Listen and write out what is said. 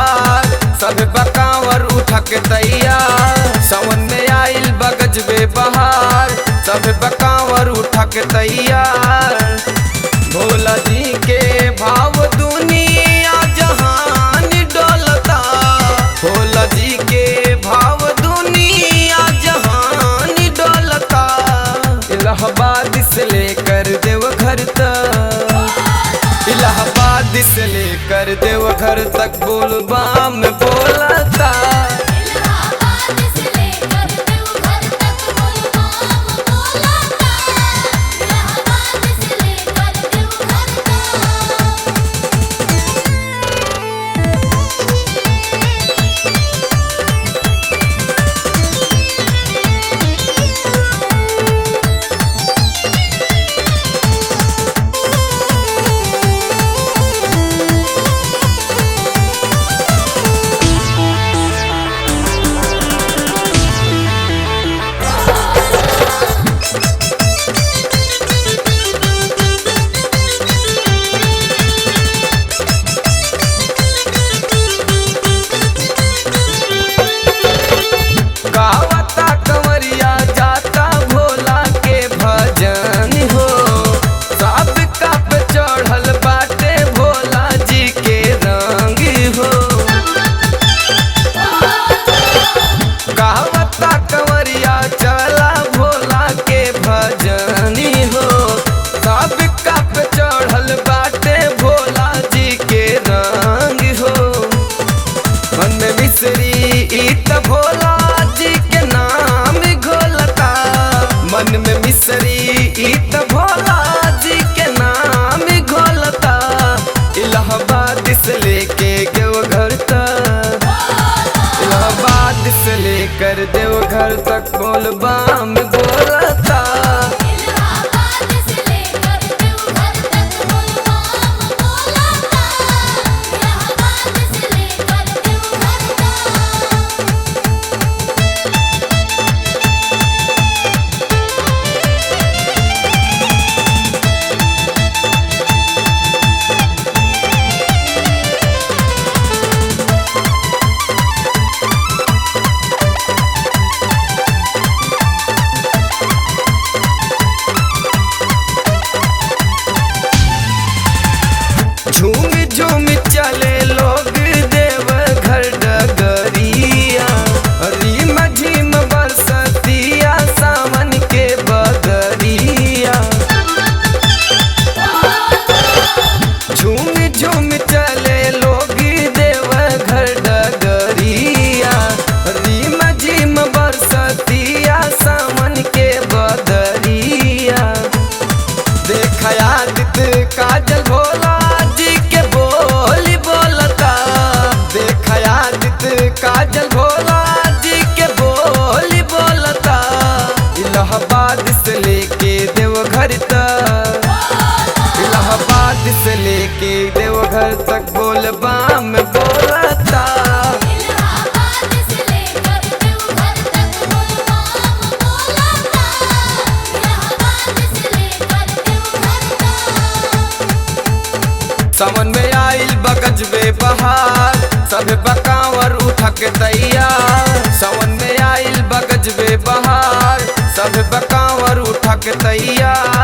बहार, सब बकावर उठा के तैयार। सावन में आइल बगजबे बहार, सब बकावर उठा के तैयार। भोला जी के भाव दुनिया जहान डोलता, भोला जी के भाव दुनिया जहान डोलता। इलाहाबाद से लेकर देवघर तक, इलाहाबाद से लेकर देवघर तक बोलबम बोलता। इलाहाबाद से लेकर देवघर तक बोलबम बोलता। इलाहाबाद से लेकर देवघर गावता कंवरिया जाता भोला के भजन हो, सबका पे चढ़ल बाटे भोला जी के रंग हो। गावता कंवरिया चला भोला के भजन हो, सबका पे चढ़ल बाटे भोला जी के रंग हो। मन में मिश्री इत भोला जी के नाम घोलता, मन में मिश्री इत भोला जी के नाम घोलता। इलाहाबाद से लेके देवघर तक, इलाहाबाद से लेकर देवघर तक बोलबम बोलता। इलाहाबाद से लेकर देवघर तक बोलबम बोलता। इलाहाबाद से लेकर देवघर तक। झूम झूम चले लोग देवघर डगरिया, रीम झीम बरसतिया सावन के बदरिया। झूम झूम चले लोग देवघर डगरिया, रीम झीम बरसतिया सावन के बदरिया। देखा आदित्य काजल भोला जी के बोली बोलता, देखा आदित्य काजल भोला जी के बोली बोलता। इलाहाबाद से लेके देवघर तक, इलाहाबाद से लेके देवघर तक बोलबम बोलता। इलाहाबाद से लेकर देवघर तक बोलबम बोलता। इलाहाबाद से लेकर देवघर तक। सावन में आइल बगजबे बहार, सब बकावर उठा के तैयार। सावन में आइल बगजबे बहार, सब बकावर उठा के तैयार।